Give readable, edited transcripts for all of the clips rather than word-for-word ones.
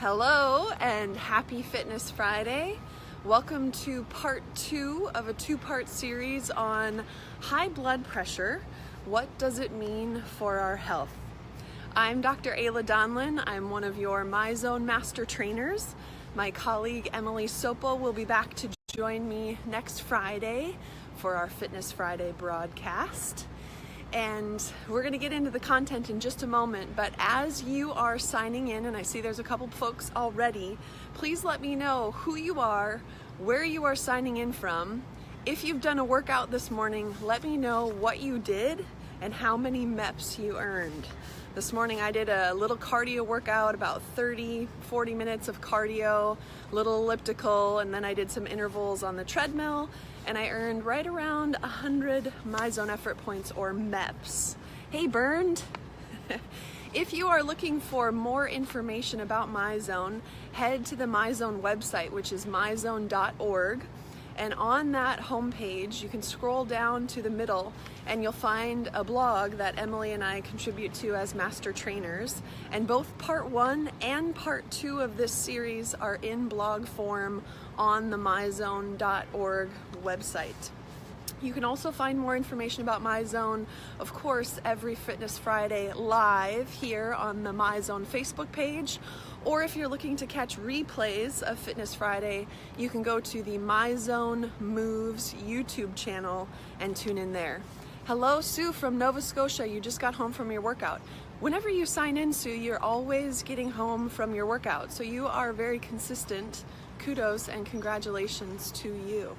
Hello and happy Fitness Friday. Welcome to part 2 of a 2-part series on high blood pressure. What does it mean for our health? I'm Dr. Ayla Donlin. I'm one of your MyZone Master Trainers. My colleague Emily Sopo will be back to join me next Friday for our Fitness Friday broadcast. And we're going to get into the content in just a moment, but as you are signing in, and I see there's a couple folks already, please let me know who you are, where you are signing in from. If you've done a workout this morning, let me know what you did and how many MEPs you earned. This morning I did a little cardio workout, about 30-40 minutes of cardio, little elliptical, and then I did some intervals on the treadmill, and I earned right around 100 MyZone effort points, or MEPs. Hey, burned! If you are looking for more information about MyZone, head to the MyZone website, which is myzone.org. And on that homepage, you can scroll down to the middle and you'll find a blog that Emily and I contribute to as master trainers. And both part 1 and part 2 of this series are in blog form on the myzone.org website. You can also find more information about MyZone, of course, every Fitness Friday live here on the MyZone Facebook page. Or if you're looking to catch replays of Fitness Friday, you can go to the MyZone Moves YouTube channel and tune in there. Hello, Sue from Nova Scotia. You just got home from your workout. Whenever you sign in, Sue, you're always getting home from your workout. So you are very consistent. Kudos and congratulations to you.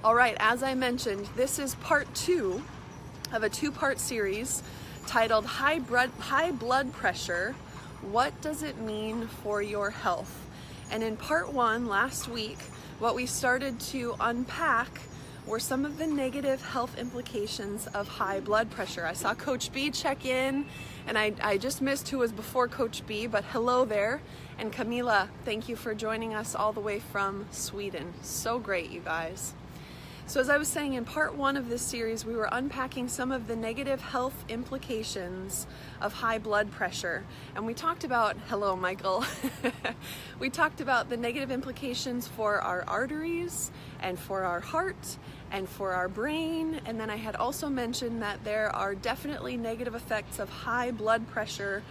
All right, as I mentioned, this is part 2 of a 2-part series titled High Blood Pressure. What does it mean for your health? And in part 1 last week, what we started to unpack were some of the negative health implications of high blood pressure. I saw Coach B check in, and I just missed who was before Coach B, but hello there. And Camila, thank you for joining us all the way from Sweden. So great, you guys. So as I was saying, in part 1 of this series, we were unpacking some of the negative health implications of high blood pressure. And we talked about, hello Michael, we talked about the negative implications for our arteries and for our heart and for our brain. And then I had also mentioned that there are definitely negative effects of high blood pressure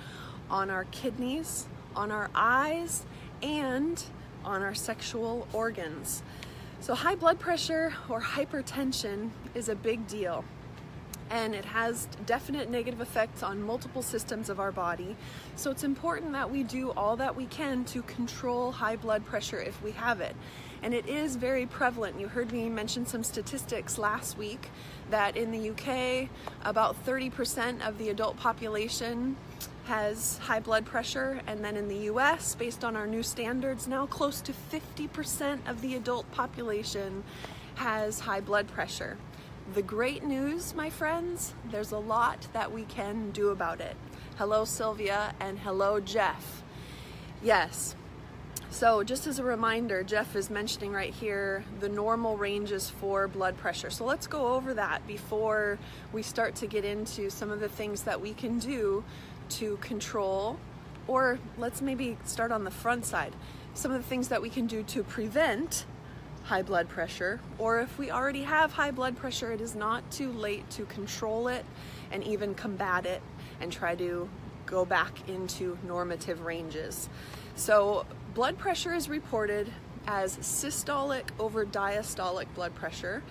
on our kidneys, on our eyes, and on our sexual organs. So high blood pressure or hypertension is a big deal, and it has definite negative effects on multiple systems of our body. So it's important that we do all that we can to control high blood pressure if we have it. And it is very prevalent. You heard me mention some statistics last week that in the UK, about 30% of the adult population has high blood pressure, and then in the US, based on our new standards, now close to 50% of the adult population has high blood pressure. The great news, my friends, there's a lot that we can do about it. Hello Sylvia, and hello Jeff. Yes, so just as a reminder, Jeff is mentioning right here the normal ranges for blood pressure. So let's go over that before we start to get into some of the things that we can do to control, or let's maybe start on the front side. Some of the things that we can do to prevent high blood pressure, or if we already have high blood pressure, it is not too late to control it and even combat it and try to go back into normative ranges. So blood pressure is reported as systolic over diastolic blood pressure.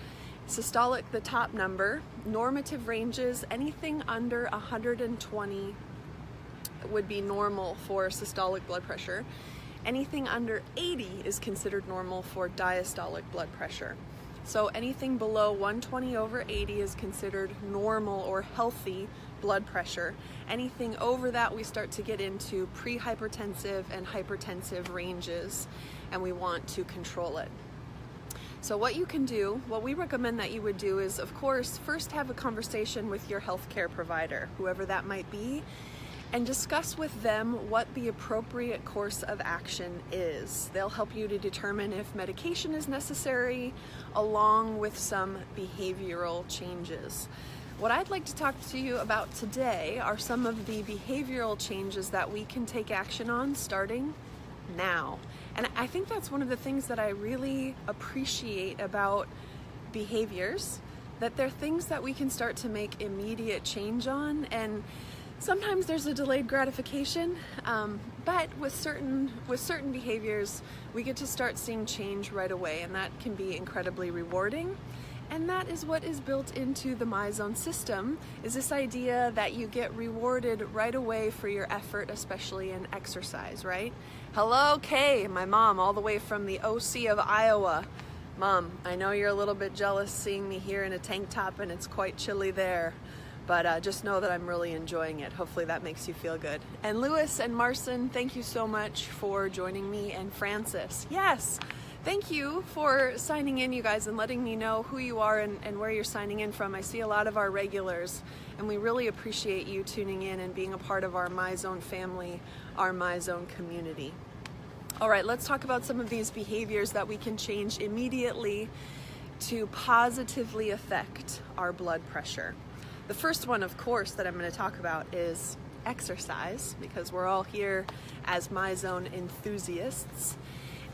Systolic, the top number. Normative ranges, anything under 120 would be normal for systolic blood pressure. Anything under 80 is considered normal for diastolic blood pressure. So anything below 120 over 80 is considered normal or healthy blood pressure. Anything over that, we start to get into pre-hypertensive and hypertensive ranges, and we want to control it. So what you can do, what we recommend that you would do is, of course, first have a conversation with your healthcare provider, whoever that might be, and discuss with them what the appropriate course of action is. They'll help you to determine if medication is necessary, along with some behavioral changes. What I'd like to talk to you about today are some of the behavioral changes that we can take action on starting now. And I think that's one of the things that I really appreciate about behaviors, that they're things that we can start to make immediate change on. And sometimes there's a delayed gratification, but with certain behaviors, we get to start seeing change right away, and that can be incredibly rewarding. And that is what is built into the MyZone system, is this idea that you get rewarded right away for your effort, especially in exercise, right? Hello, Kay, my mom, all the way from the OC of Iowa. Mom, I know you're a little bit jealous seeing me here in a tank top and it's quite chilly there, but just know that I'm really enjoying it. Hopefully that makes you feel good. And Lewis and Marson, thank you so much for joining me, and Francis. Yes! Thank you for signing in, you guys, and letting me know who you are and where you're signing in from. I see a lot of our regulars, and we really appreciate you tuning in and being a part of our MyZone family, our MyZone community. All right, let's talk about some of these behaviors that we can change immediately to positively affect our blood pressure. The first one, of course, that I'm going to talk about is exercise, because we're all here as MyZone enthusiasts.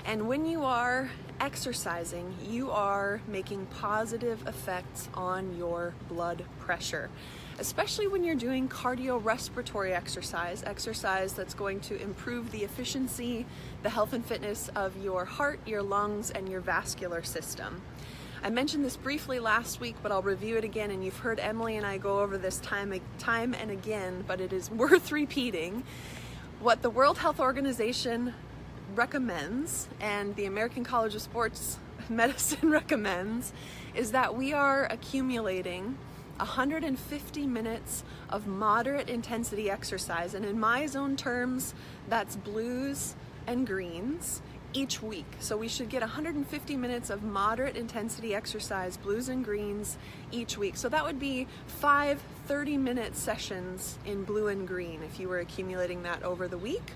And when you are exercising, you are making positive effects on your blood pressure, especially when you're doing cardiorespiratory exercise that's going to improve the efficiency, the health and fitness of your heart, your lungs, and your vascular system. I mentioned this briefly last week, but I'll review it again, and you've heard Emily and I go over this time and again, but it is worth repeating. What the World Health Organization recommends, and the American College of Sports Medicine recommends, is that we are accumulating 150 minutes of moderate intensity exercise, and in MyZone terms, that's blues and greens, each week. So we should get 150 minutes of moderate intensity exercise, blues and greens, each week. So that would be 5 30-minute sessions in blue and green if you were accumulating that over the week,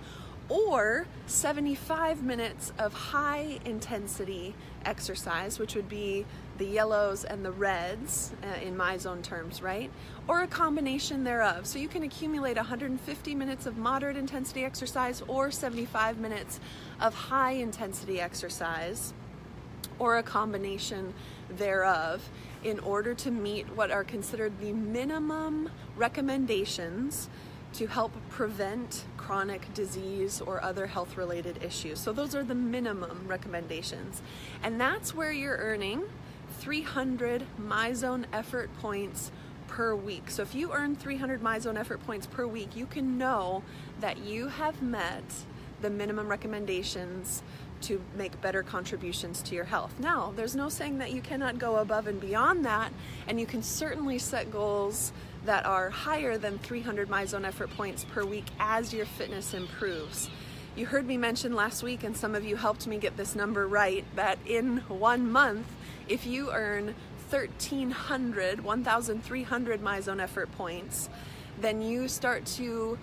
or 75 minutes of high intensity exercise, which would be the yellows and the reds in MyZone terms, right? Or a combination thereof. So you can accumulate 150 minutes of moderate intensity exercise or 75 minutes of high intensity exercise, or a combination thereof, in order to meet what are considered the minimum recommendations to help prevent chronic disease or other health-related issues. So those are the minimum recommendations. And that's where you're earning 300 MyZone effort points per week. So if you earn 300 MyZone effort points per week, you can know that you have met the minimum recommendations to make better contributions to your health. Now, there's no saying that you cannot go above and beyond that, and you can certainly set goals that are higher than 300 MyZone effort points per week as your fitness improves. You heard me mention last week, and some of you helped me get this number right, that in 1 month, if you earn 1,300 MyZone effort points, then you start to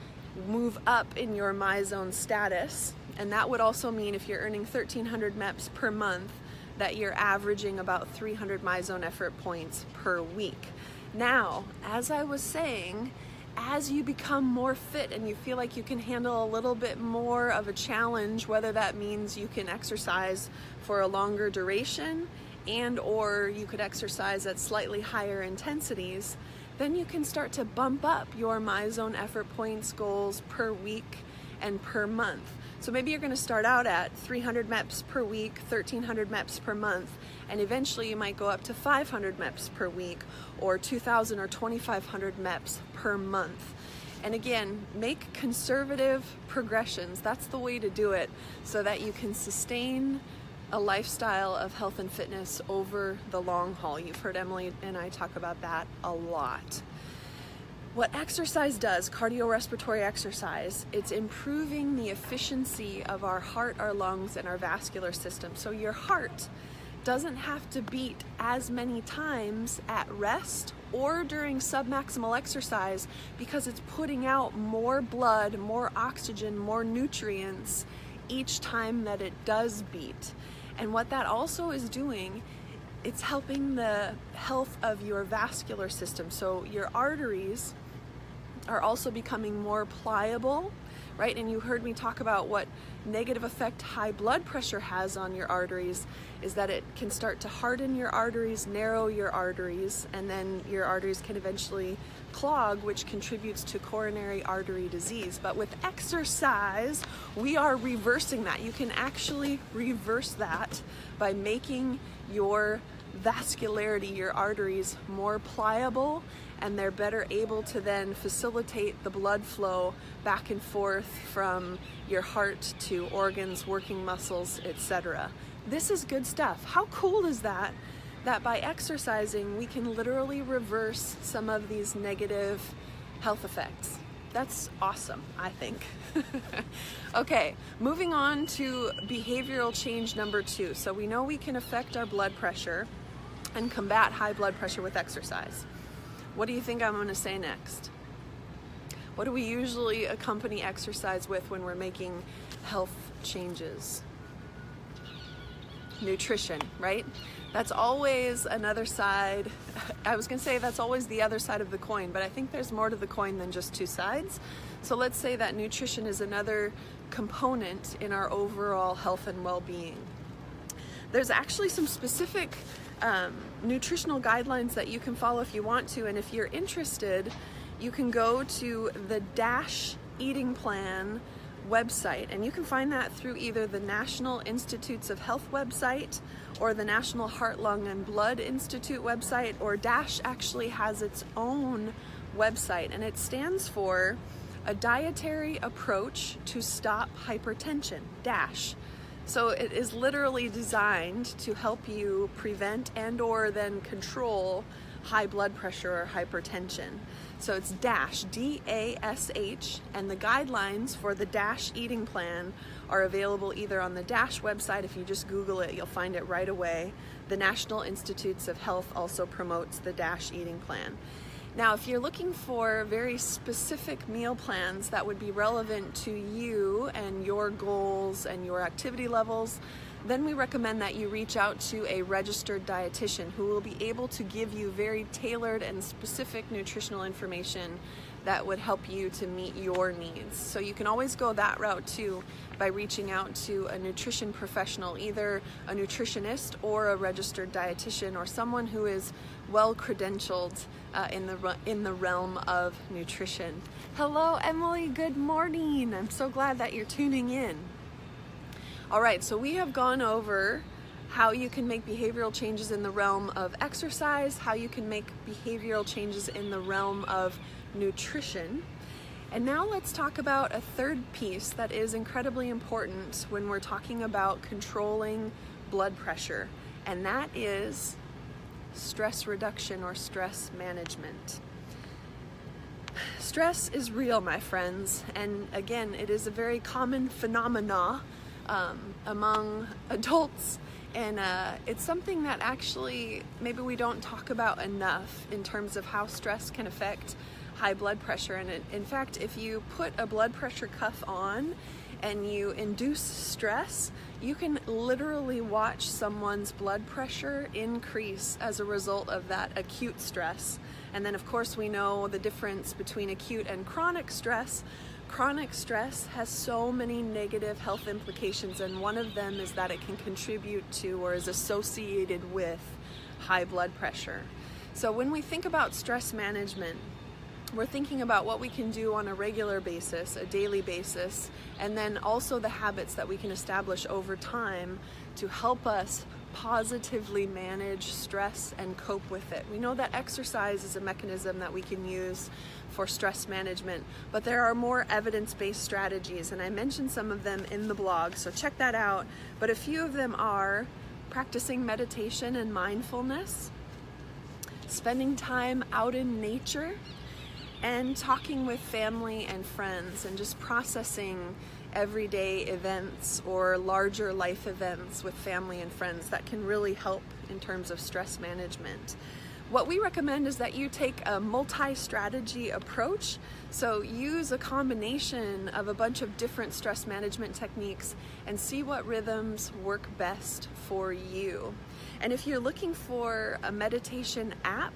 move up in your MyZone status. And that would also mean if you're earning 1,300 MEPs per month, that you're averaging about 300 MyZone effort points per week. Now, as I was saying, as you become more fit and you feel like you can handle a little bit more of a challenge, whether that means you can exercise for a longer duration and or you could exercise at slightly higher intensities, then you can start to bump up your MyZone effort points goals per week and per month. So maybe you're going to start out at 300 MEPs per week, 1,300 MEPs per month, and eventually you might go up to 500 MEPs per week, or 2,000 or 2,500 MEPs per month. And again, make conservative progressions. That's the way to do it, so that you can sustain a lifestyle of health and fitness over the long haul. You've heard Emily and I talk about that a lot. What exercise does, cardiorespiratory exercise, it's improving the efficiency of our heart, our lungs, and our vascular system. So your heart doesn't have to beat as many times at rest or during submaximal exercise, because it's putting out more blood, more oxygen, more nutrients each time that it does beat. And what that also is doing it's helping the health of your vascular system. So your arteries are also becoming more pliable, right? And you heard me talk about what negative effect high blood pressure has on your arteries, is that it can start to harden your arteries, narrow your arteries, and then your arteries can eventually clog, which contributes to coronary artery disease. But with exercise, we are reversing that. You can actually reverse that by making your vascularity, your arteries, more pliable, and they're better able to then facilitate the blood flow back and forth from your heart to organs, working muscles, etc. This is good stuff. How cool is that? That by exercising, we can literally reverse some of these negative health effects. That's awesome, I think. Okay, moving on to behavioral change number 2. So we know we can affect our blood pressure and combat high blood pressure with exercise. What do you think I'm going to say next? What do we usually accompany exercise with when we're making health changes? Nutrition, right? That's always another side. I was going to say that's always the other side of the coin, but I think there's more to the coin than just two sides. So let's say that nutrition is another component in our overall health and well-being. There's actually some specific nutritional guidelines that you can follow if you want to, and if you're interested, you can go to the DASH Eating Plan website, and you can find that through either the National Institutes of Health website or the National Heart, Lung, and Blood Institute website, or DASH actually has its own website, and it stands for a dietary approach to stop hypertension, DASH. So it is literally designed to help you prevent and or then control high blood pressure or hypertension. So it's DASH, D-A-S-H, and the guidelines for the DASH eating plan are available either on the DASH website. If you just Google it, you'll find it right away. The National Institutes of Health also promotes the DASH eating plan. Now, if you're looking for very specific meal plans that would be relevant to you and your goals and your activity levels, then we recommend that you reach out to a registered dietitian who will be able to give you very tailored and specific nutritional information that would help you to meet your needs. So you can always go that route too by reaching out to a nutrition professional, either a nutritionist or a registered dietitian or someone who is well credentialed in the realm of nutrition. Hello, Emily. Good morning. I'm so glad that you're tuning in. All right, so we have gone over how you can make behavioral changes in the realm of exercise, how you can make behavioral changes in the realm of nutrition. And now let's talk about a third piece that is incredibly important when we're talking about controlling blood pressure, and that is stress reduction or stress management. Stress is real, my friends, and again, it is a very common phenomena among adults, and it's something that actually maybe we don't talk about enough in terms of how stress can affect high blood pressure. And in fact, if you put a blood pressure cuff on and you induce stress, you can literally watch someone's blood pressure increase as a result of that acute stress. And then of course we know the difference between acute and chronic stress. Chronic stress has so many negative health implications, and one of them is that it can contribute to or is associated with high blood pressure. So when we think about stress management, we're thinking about what we can do on a regular basis, a daily basis, and then also the habits that we can establish over time to help us positively manage stress and cope with it. We know that exercise is a mechanism that we can use for stress management, but there are more evidence-based strategies, and I mentioned some of them in the blog, so check that out. But a few of them are practicing meditation and mindfulness, spending time out in nature, and talking with family and friends, and just processing everyday events or larger life events with family and friends that can really help in terms of stress management. What we recommend is that you take a multi-strategy approach. So use a combination of a bunch of different stress management techniques and see what rhythms work best for you. And if you're looking for a meditation app,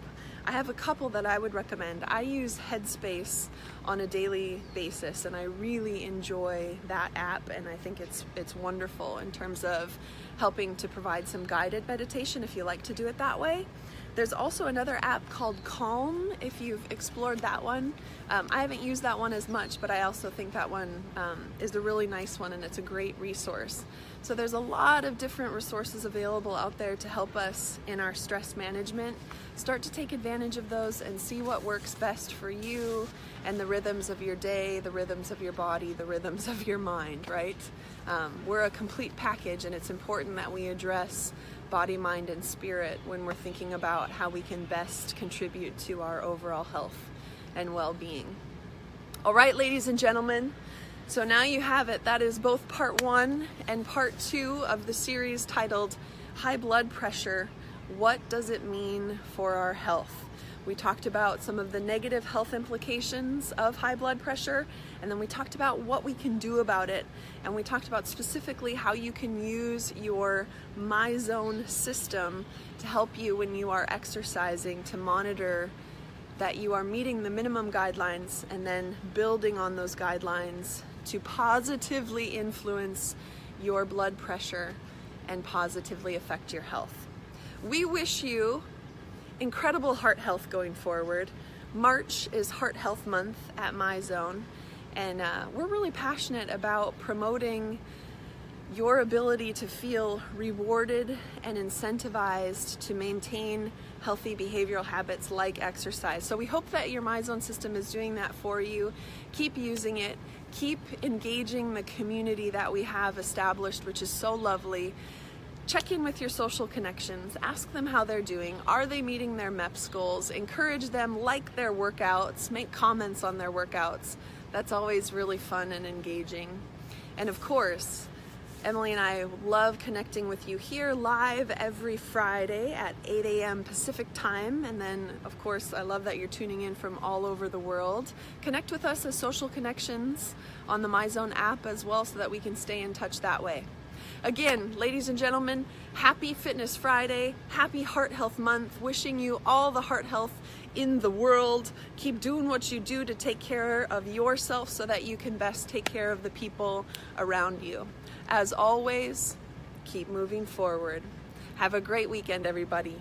I have a couple that I would recommend. I use Headspace on a daily basis, and I really enjoy that app, and I think it's wonderful in terms of helping to provide some guided meditation if you like to do it that way. There's also another app called Calm, if you've explored that one. I haven't used that one as much, but I also think that one is a really nice one, and it's a great resource. So there's a lot of different resources available out there to help us in our stress management. Start to take advantage of those and see what works best for you and the rhythms of your day, the rhythms of your body, the rhythms of your mind, right? We're a complete package, and it's important that we address body, mind, and spirit when we're thinking about how we can best contribute to our overall health and well-being. All right, ladies and gentlemen, so now you have it. That is both part 1 and part 2 of the series titled High Blood Pressure, What Does It Mean for Our Health? We talked about some of the negative health implications of high blood pressure, and then we talked about what we can do about it, and we talked about specifically how you can use your MyZone system to help you when you are exercising to monitor that you are meeting the minimum guidelines and then building on those guidelines to positively influence your blood pressure and positively affect your health. We wish you incredible heart health going forward. March is Heart Health Month at MyZone, and we're really passionate about promoting your ability to feel rewarded and incentivized to maintain healthy behavioral habits like exercise. So we hope that your MyZone system is doing that for you. Keep using it. Keep engaging the community that we have established, which is so lovely. Check in with your social connections. Ask them how they're doing. Are they meeting their MEPS goals? Encourage them, like their workouts, make comments on their workouts. That's always really fun and engaging. And of course, Emily and I love connecting with you here live every Friday at 8 a.m. Pacific time. And then, of course, I love that you're tuning in from all over the world. Connect with us as social connections on the MyZone app as well so that we can stay in touch that way. Again, ladies and gentlemen, happy Fitness Friday, happy Heart Health Month, wishing you all the heart health in the world. Keep doing what you do to take care of yourself so that you can best take care of the people around you. As always, keep moving forward. Have a great weekend, everybody.